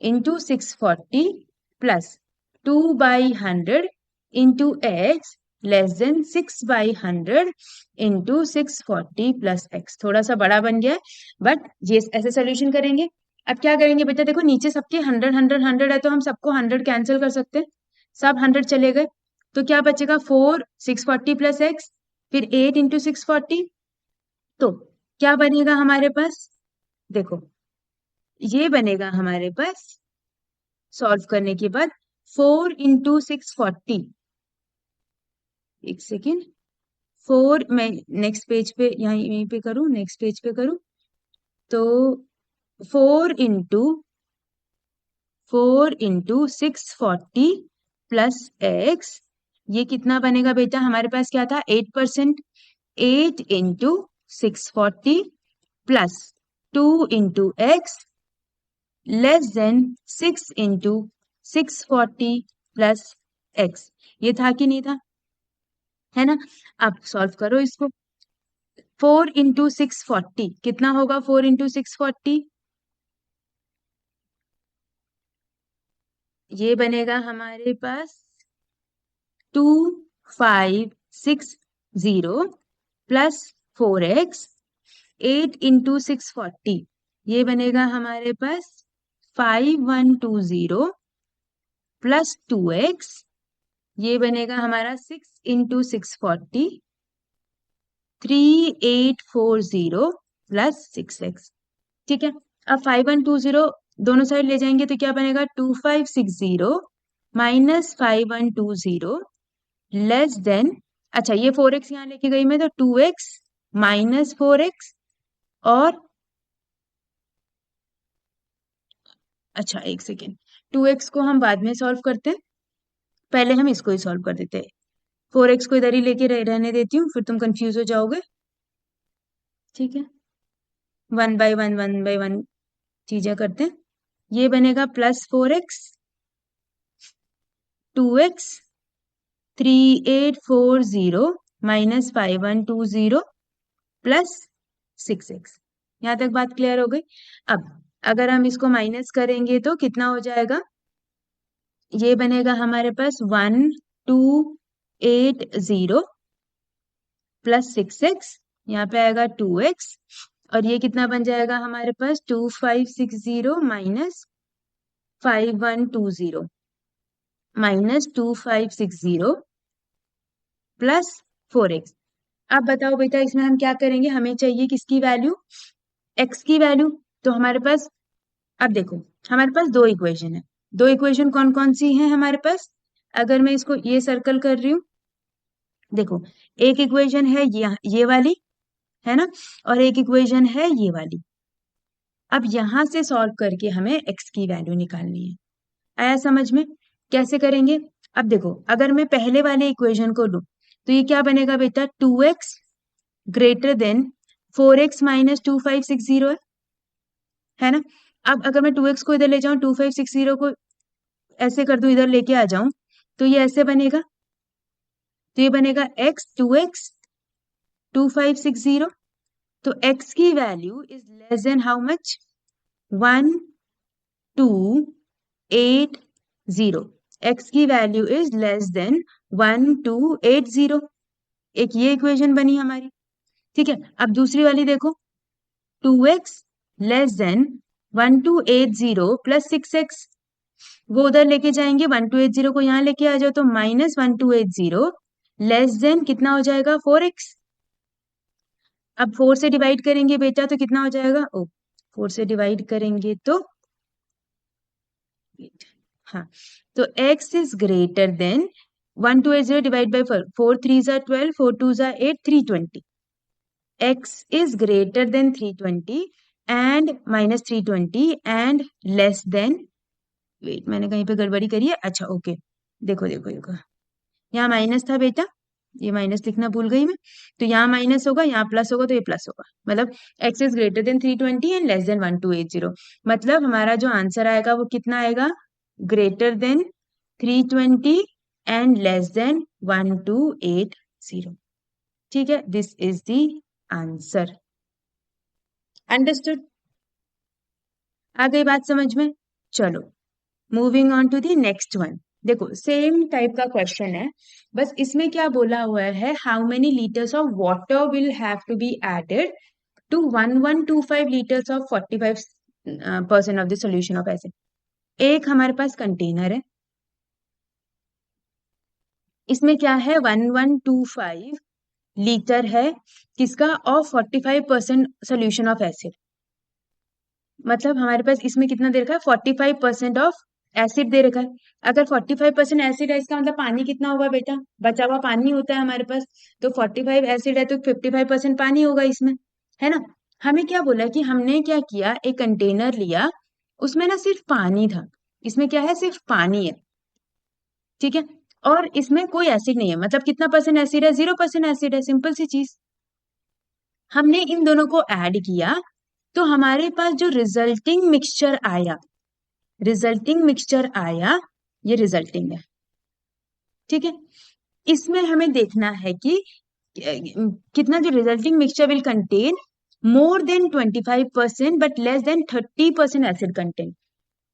into 640 plus 2 by 100 into x less than 6 by 100 into 640 plus x। थोड़ा सा बड़ा बन गया है, बट ये ऐसे सोल्यूशन करेंगे। अब क्या करेंगे बेटा, देखो नीचे सबके 100 100 100 है, तो हम सबको 100 कैंसिल कर सकते हैं, सब 100 चले गए, तो क्या बचेगा 4 640 प्लस एक्स, फिर 8 इंटू 640, तो क्या बनेगा हमारे पास, देखो ये बनेगा हमारे पास सॉल्व करने के बाद 4 इंटू 640, एक सेकेंड, 4 मैं नेक्स्ट पेज पे यहीं पे करूं, नेक्स्ट पेज पे करूं, तो 4 इंटू 640 प्लस एक्स, ये कितना बनेगा बेटा, हमारे पास क्या था 8%, 8 into 640 plus 2 into x less than 6 into 640 plus x. ये था कि नहीं था, है ना। अब सॉल्व करो इसको, 4 इंटू 640 कितना होगा, 4 इंटू 640 ये बनेगा हमारे पास 2560 प्लस 4x, 8 इंटू 640 ये बनेगा हमारे पास 5120 प्लस 2x, ये बनेगा हमारा 6 इंटू 640 3840 प्लस 6x। ठीक है, अब 5120 दोनों साइड ले जाएंगे तो क्या बनेगा 2560 माइनस 5120 लेस देन, अच्छा ये 4x यहाँ लेके गई मैं, तो 2x माइनस 4x, और अच्छा एक सेकेंड, 2x को हम बाद में सॉल्व करते हैं, पहले हम इसको ही सॉल्व कर देते हैं। 4x को इधर ही लेके रहने देती हूँ, फिर तुम कंफ्यूज हो जाओगे। ठीक है, 1 by 1 चीजें करते हैं। ये बनेगा plus 4x, 2x 3840 minus 5120 plus 6x। यहां तक बात क्लियर हो गई। अब अगर हम इसको माइनस करेंगे तो कितना हो जाएगा, ये बनेगा हमारे पास 1280 प्लस 6x, यहाँ पे आएगा 2x, और ये कितना बन जाएगा हमारे पास 2560 माइनस 5120 माइनस 2560 प्लस 4x। अब बताओ बेटा इसमें हम क्या करेंगे, हमें चाहिए किसकी वैल्यू, x की वैल्यू। तो हमारे पास, अब देखो हमारे पास दो इक्वेशन है, दो इक्वेशन कौन कौन सी हैं हमारे पास, अगर मैं इसको ये सर्कल कर रही हूँ, देखो एक इक्वेशन है ये वाली, है ना, और एक इक्वेशन है ये वाली। अब यहां से सॉल्व करके हमें x की वैल्यू निकालनी है। आया समझ में, कैसे करेंगे, अब देखो अगर मैं पहले वाले इक्वेशन को लूं तो ये क्या बनेगा बेटा, 2x greater than 4x minus 2560 है ना। अब अगर मैं 2x को इधर ले जाऊं, 2560 को ऐसे कर दूं, इधर लेके आ जाऊं, तो ये ऐसे बनेगा, तो ये बनेगा x 2x 2560, तो x की value is less then how much, 1280, x की वैल्यू इज लेस देन 1280। एक ये इक्वेशन बनी हमारी। ठीक है, अब दूसरी वाली देखो, 2x less than 1280 plus 6x, वो उधर लेके जाएंगे, 1280 को यहाँ लेके आ जाओ, तो माइनस 1280 लेस देन कितना हो जाएगा 4x। अब 4 से डिवाइड करेंगे बेटा तो कितना हो जाएगा, 4 से डिवाइड करेंगे तो, हाँ, तो x is greater then 1280 divide by 4, 4 3 are 12, 4 2 are 8, 320, x is greater than 320 and minus 320 and less than, wait मैंने कहीं पे गड़बड़ी करी है, अच्छा ओके, देखो देखो देखो, यहाँ माइनस था बेटा, ये माइनस लिखना भूल गई मैं, तो यहाँ माइनस होगा, यहाँ प्लस होगा, तो ये प्लस होगा, मतलब x is greater than 320 and less than 1280, मतलब हमारा जो आंसर आएगा वो कितना आएगा, greater than 320 and less than 1280। ठीक है, this is the answer. Understood? आ गई बात समझ में? चलो, moving on to the next one. देखो सेम टाइप का क्वेश्चन है, बस इसमें क्या बोला हुआ है, how many litres of water will have to be added to 1125 litres of 45% of the solution of acid. एक हमारे पास कंटेनर है, इसमें क्या है, 1125 लीटर है किसका, ऑफ 45% सोल्यूशन ऑफ एसिड। मतलब हमारे पास इसमें कितना दे रखा है, 45% ऑफ एसिड दे रखा है। अगर 45% एसिड है, इसका मतलब पानी कितना होगा बेटा, बचा हुआ पानी होता है हमारे पास। तो 45 एसिड है तो 55% पानी होगा इसमें, है ना। हमें क्या बोला कि हमने क्या किया, एक कंटेनर लिया, उसमें ना सिर्फ पानी था, इसमें क्या है, सिर्फ पानी है, ठीक है। और इसमें कोई एसिड नहीं है, मतलब कितना परसेंट एसिड है, 0% एसिड है, सिंपल सी चीज। हमने इन दोनों को ऐड किया, तो हमारे पास जो रिजल्टिंग मिक्सचर आया, रिजल्टिंग मिक्सचर आया, ये रिजल्टिंग है, ठीक है। इसमें हमें देखना है कि कितना, जो resulting mixture will contain more than 25% but less then 30% acid content.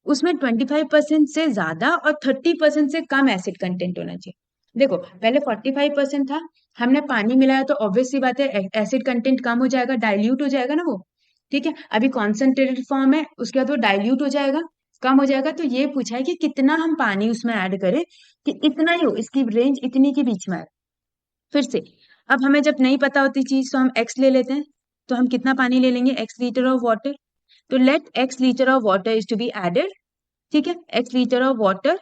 उसमें 25% से ज्यादा और 30% से कम एसिड कंटेंट होना चाहिए। देखो पहले 45% था, हमने पानी मिलाया तो ऑब्वियस सी बात है एसिड कंटेंट कम हो जाएगा, डाइल्यूट हो जाएगा ना वो, ठीक है। अभी कॉन्सेंट्रेटेड फॉर्म है, उसके बाद वो डाइल्यूट हो जाएगा, कम हो जाएगा। तो ये पूछा है कि कितना हम पानी उसमें ऐड करें कि इतना ही हो, इसकी रेंज इतनी के बीच में है। फिर से, अब हमें जब नहीं पता होती चीज तो हम एक्स ले लेते हैं, तो हम कितना पानी ले लेंगे, एक्स लीटर ऑफ वाटर। तो let x litre of water is to be added, ठीक है, x litre of water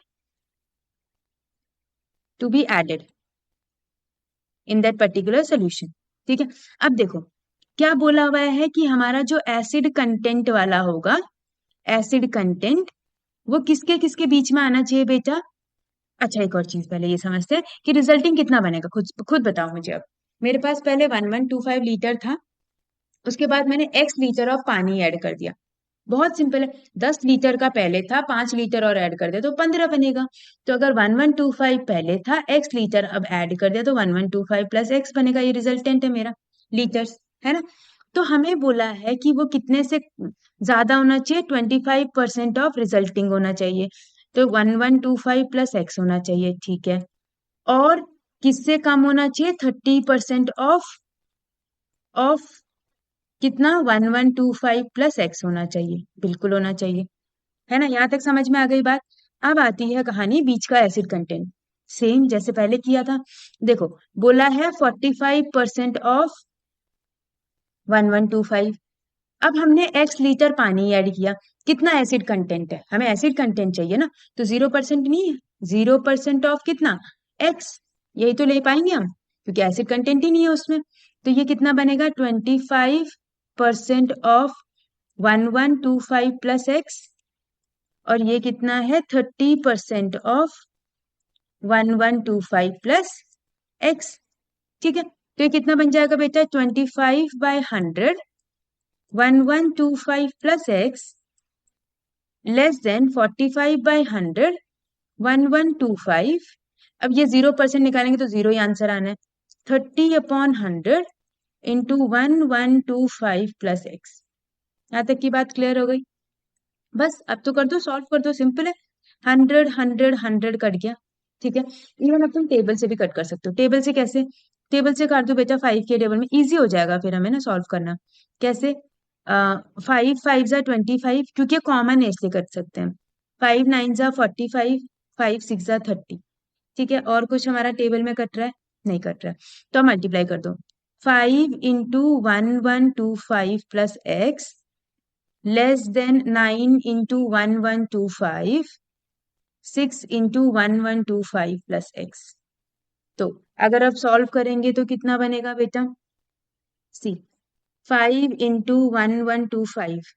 to be added in that particular solution, ठीक है। अब देखो क्या बोला हुआ है कि हमारा जो एसिड कंटेंट वाला होगा, एसिड कंटेंट वो किसके किसके बीच में आना चाहिए बेटा। अच्छा एक और चीज पहले ये समझते हैं कि रिजल्टिंग कितना बनेगा, खुद खुद बताओ मुझे। अब मेरे पास पहले 1125 लीटर था, उसके बाद मैंने एक्स लीटर ऑफ पानी ऐड कर दिया। बहुत सिंपल है, 10 लीटर का पहले था, 5 लीटर और ऐड कर दिया तो 15 बनेगा। तो अगर 1125 पहले था, एक्स लीटर अब ऐड कर दिया तो 1125 प्लस एक्स बनेगा, ये रिजल्टेंट है मेरा, लीटर्स, है ना। तो हमें बोला है कि वो कितने से ज्यादा होना चाहिए, 25% ऑफ रिजल्टिंग होना चाहिए, तो 1125 प्लस एक्स होना चाहिए, ठीक है। और किससे कम होना चाहिए, 30% ऑफ कितना, 1125 प्लस एक्स होना चाहिए, बिल्कुल होना चाहिए, है ना। यहां तक समझ में आ गई बात। अब आती है कहानी बीच का एसिड कंटेंट, सेम जैसे पहले किया था। देखो बोला है 45% ऑफ 1125। अब हमने एक्स लीटर पानी ऐड किया, कितना एसिड कंटेंट है, हमें एसिड कंटेंट चाहिए ना, तो 0% नहीं है, 0% ऑफ कितना, एक्स, यही तो ले पाएंगे हम, क्योंकि एसिड कंटेंट ही नहीं है उसमें। तो ये कितना बनेगा, 25% ऑफ 1125 प्लस एक्स, और ये कितना है, 30% ऑफ 1125 प्लस एक्स, ठीक है। तो ये कितना बन जाएगा बेटा, 25/100 1125 प्लस एक्स लेस देन 45/100 1125। अब ये 0% निकालेंगे तो जीरो ही आंसर आना है, 30/100 इंटू 1125 प्लस एक्स। यहाँ तक की बात क्लियर हो गई। बस अब तो कर दो, सॉल्व कर दो, सिंपल है, 100 100 100 कट गया, ठीक है। इवन अब तुम टेबल से भी कट कर सकते हो। टेबल से कैसे, टेबल से काट दो बेटा, 5 के टेबल में इजी हो जाएगा फिर हमें ना सॉल्व करना। कैसे, 5 5 जा 25, क्योंकि कॉमन है इसलिए कर सकते हैं, 5 9 जा 45, 5 6 जा 30, ठीक है। और कुछ हमारा टेबल में कट रहा है, नहीं कट रहा है, तो मल्टीप्लाई कर दो, 5 into 1125 plus x less than 9 into 1125, 6 into 1125 plus x. तो अगर आप सॉल्व करेंगे तो कितना बनेगा बेटा, सी 5 इंटू 1125,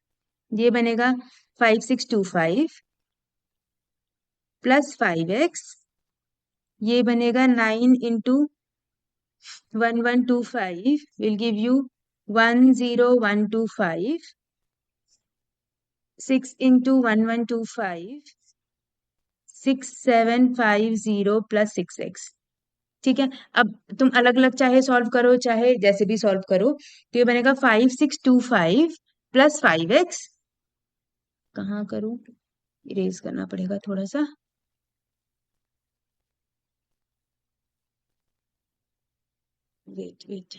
ये बनेगा 5625 प्लस 5x, ये बनेगा 9 into 1125 will give you 10125, 6 into 1125 6750 plus 6x, ठीक है। अब तुम अलग अलग चाहे सॉल्व करो चाहे जैसे भी सॉल्व करो, तो ये बनेगा 5625 प्लस 5x, कहाँ करूं, इरेज करना पड़ेगा थोड़ा सा, वेट वेट,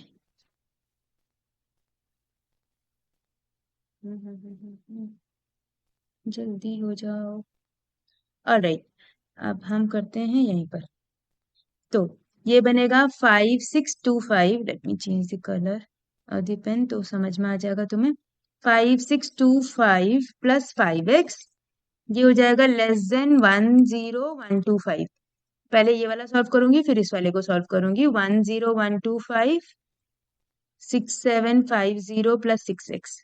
जल्दी हो जाओ। ऑलराइट, अब हम करते हैं यहीं पर। तो ये बनेगा 5625, let me change the colour of the pen तो समझ में आ जाएगा तुम्हें। 5625 प्लस 5x, ये हो जाएगा लेस देन 10125। पहले ये वाला सॉल्व करूंगी, फिर इस वाले को सॉल्व करूंगी। 10125 6750 प्लस 6x,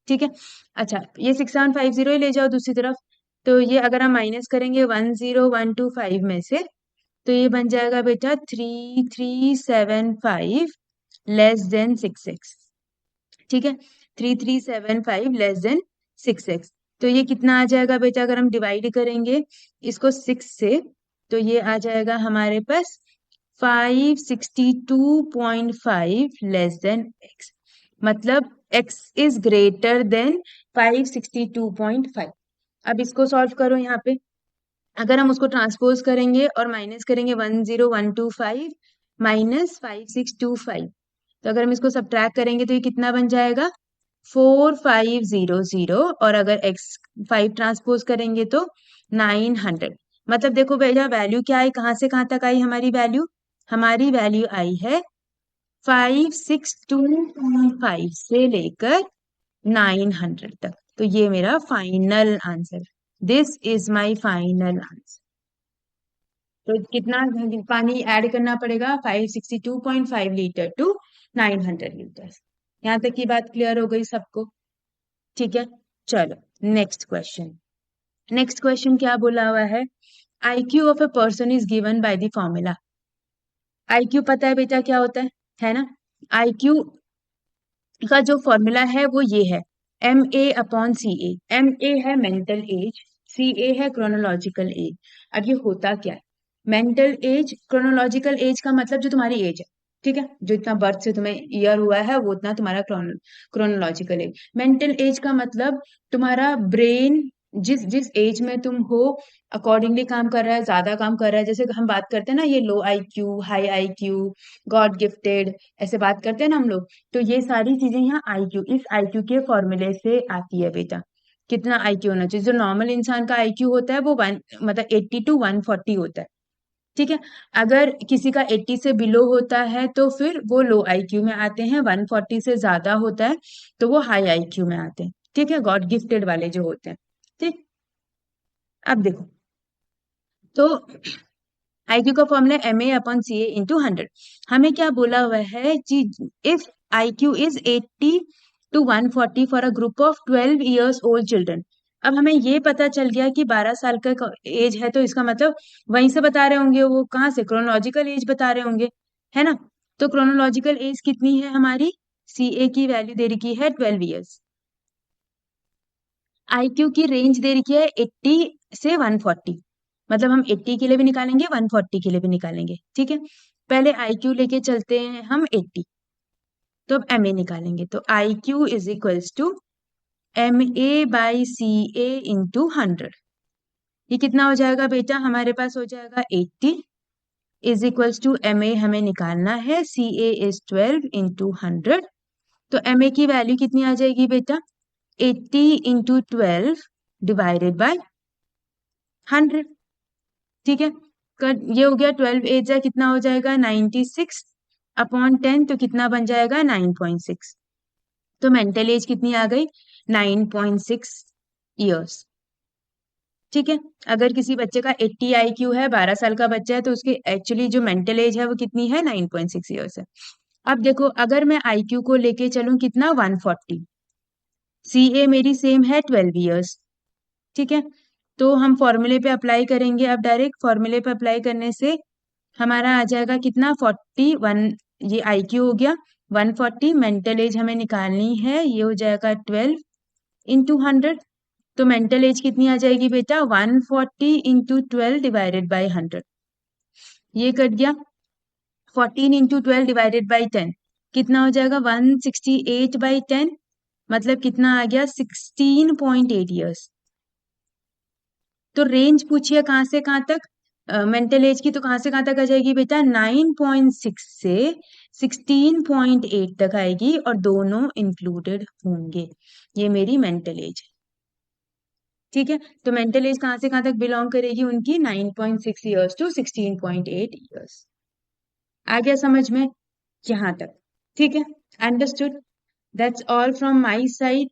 ठीक है। अच्छा, ये 6750 ही ले जाओ दूसरी तरफ। तो ये अगर हम माइनस करेंगे 10125 में से, तो ये बन जाएगा बेटा 3375 लेस देन 6x, ठीक है। 3375 लेस देन 6x, तो ये कितना आ जाएगा बेटा, अगर हम डिवाइड करेंगे इसको 6 से, तो ये आ जाएगा हमारे पास 562.5 लेस देन x, मतलब x इज ग्रेटर देन 562.5। अब इसको सॉल्व करो यहाँ पे, अगर हम उसको ट्रांसपोज करेंगे और माइनस करेंगे 10125 माइनस 5625, तो अगर हम इसको सब्ट्रैक्ट करेंगे तो ये कितना बन जाएगा 4500, और अगर x 5 ट्रांसपोज करेंगे तो 900। मतलब देखो भैया वैल्यू क्या आई, कहाँ से कहाँ तक आई हमारी वैल्यू, हमारी वैल्यू आई है 562.5 से लेकर 900 तक। तो ये मेरा final answer, this is my final answer. तो कितना पानी ऐड करना पड़ेगा, 562.5 लीटर टू 900 लीटर। यहाँ तक की बात क्लियर हो गई सबको, ठीक है। चलो नेक्स्ट क्वेश्चन, नेक्स्ट क्वेश्चन क्या बोला हुआ है, IQ of a person is given by the formula. IQ पता है बेटा क्या होता है ना। IQ का जो फॉर्मूला है वो ये है, MA/CA। MA है मेंटल एज, CA है क्रोनोलॉजिकल एज। अब ये होता क्या है, मेंटल एज, क्रोनोलॉजिकल एज का मतलब जो तुम्हारी एज है, ठीक है, जो इतना बर्थ से तुम्हें ईयर हुआ है वो उतना तुम्हारा क्रोनोलॉजिकल एज। मेंटल एज का मतलब तुम्हारा ब्रेन जिस जिस एज में तुम हो अकॉर्डिंगली काम कर रहा है, ज्यादा काम कर रहा है। जैसे हम बात करते हैं ना, ये लो IQ, high IQ, God gifted, ऐसे बात करते हैं ना हम लोग। तो ये सारी चीजें यहाँ IQ, इस IQ के फॉर्मूले से आती है बेटा। कितना IQ होना चाहिए, जो नॉर्मल इंसान का IQ होता है वो 1 मतलब 80 to 140 होता है, ठीक है। अगर किसी का 80 से बिलो होता है तो फिर वो लो IQ में आते हैं, 140 से ज्यादा होता है तो वो हाई IQ में आते हैं, ठीक है, गॉड गिफ्टेड वाले जो होते हैं, ठीक। अब देखो, तो IQ का फॉर्मूला MA/CA इंटू 100। हमें क्या बोला हुआ है कि if IQ is 80 to 140 for a group of 12 years old children. अब हमें ये पता चल गया कि 12 साल का एज है, तो इसका मतलब वहीं से बता रहे होंगे, वो कहाँ से, क्रोनोलॉजिकल एज बता रहे होंगे, है ना। तो क्रोनोलॉजिकल एज कितनी है हमारी, CA की वैल्यू दे रखी है 12 years। IQ की रेंज दे रखी है 80 से 140, मतलब हम 80 के लिए भी निकालेंगे, 140 के लिए भी निकालेंगे, ठीक है। पहले IQ लेके चलते हैं हम 80, तो अब MA निकालेंगे, तो IQ is equals to MA/CA into 100। ये कितना हो जाएगा बेटा, हमारे पास हो जाएगा 80 इज इक्वल्स टू MA हमें निकालना है, CA इज 12 इंटू 100। तो MA की वैल्यू कितनी आ जाएगी बेटा, 80 इंटू 12 डिवाइडेड बाय 100, ठीक है। ये हो गया 12 एज है, कितना हो जाएगा 96/10, तो कितना बन जाएगा 9.6। तो मेंटल एज कितनी आ गई 9.6 ईयर्स, ठीक है। अगर किसी बच्चे का 80 IQ है, 12 साल का बच्चा है, तो उसकी एक्चुअली जो मेंटल एज है वो कितनी है 9.6 ईयर्स है। अब देखो, अगर मैं IQ को लेके चलूं कितना 140, CA मेरी सेम है 12 ईयर्स, ठीक है। तो हम फॉर्मूले पे अप्लाई करेंगे, अब डायरेक्ट फॉर्मूले पे अप्लाई करने से हमारा आ जाएगा कितना 41, ये IQ हो गया 140, मेंटल एज हमें निकालनी है, ये हो जाएगा 12 इंटू 100। तो मेंटल एज कितनी आ जाएगी बेटा 140 इंटू 12 डिवाइडेड बाई 100, ये कट गया। 14 इंटू 12 डिवाइडेड बाई 10 कितना हो जाएगा 168/10, मतलब कितना आ गया 16.8 ईयर्स। तो रेंज पूछिए कहाँ से कहाँ तक, मेंटल एज की, तो कहाँ से कहाँ तक आ जाएगी बेटा, 9.6 से 16.8 तक आएगी और दोनों इंक्लूडेड होंगे। ये मेरी मेंटल एज है। ठीक है, तो मेंटल एज कहाँ से कहाँ तक बिलोंग करेगी उनकी, 9.6 ईयर्स टू 16.8 ईयर्स। आ गया समझ में यहाँ तक? ठीक है, understood. That's all from my side.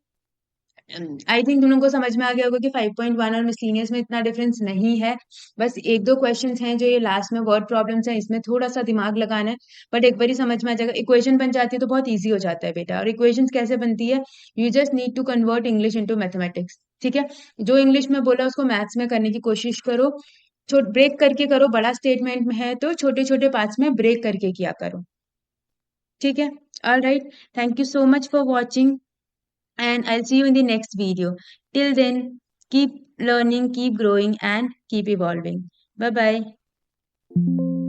I think तुम लोगों को समझ में आ गया होगा कि 5.1 और मिसलिनियस में इतना डिफरेंस नहीं है। बस एक दो क्वेश्चंस हैं जो ये लास्ट में वर्ड प्रॉब्लम्स हैं, इसमें थोड़ा सा दिमाग लगाना है, बट एक बार ही समझ में आ जाएगा। इक्वेशन बन जाती है तो बहुत ईजी हो जाता है बेटा। और इक्वेशन कैसे बनती है, you just need to convert English into mathematics. ठीक है, जो इंग्लिश में बोला उसको मैथ्स में करने की कोशिश करो, ब्रेक करके करो। बड़ा स्टेटमेंट में है तो छोटे छोटे पार्ट्स में ब्रेक करके किया करो। ठीक है, all right, thank you so much for watching and I'll see you in the next video. Till then, keep learning, keep growing, and keep evolving. Bye bye.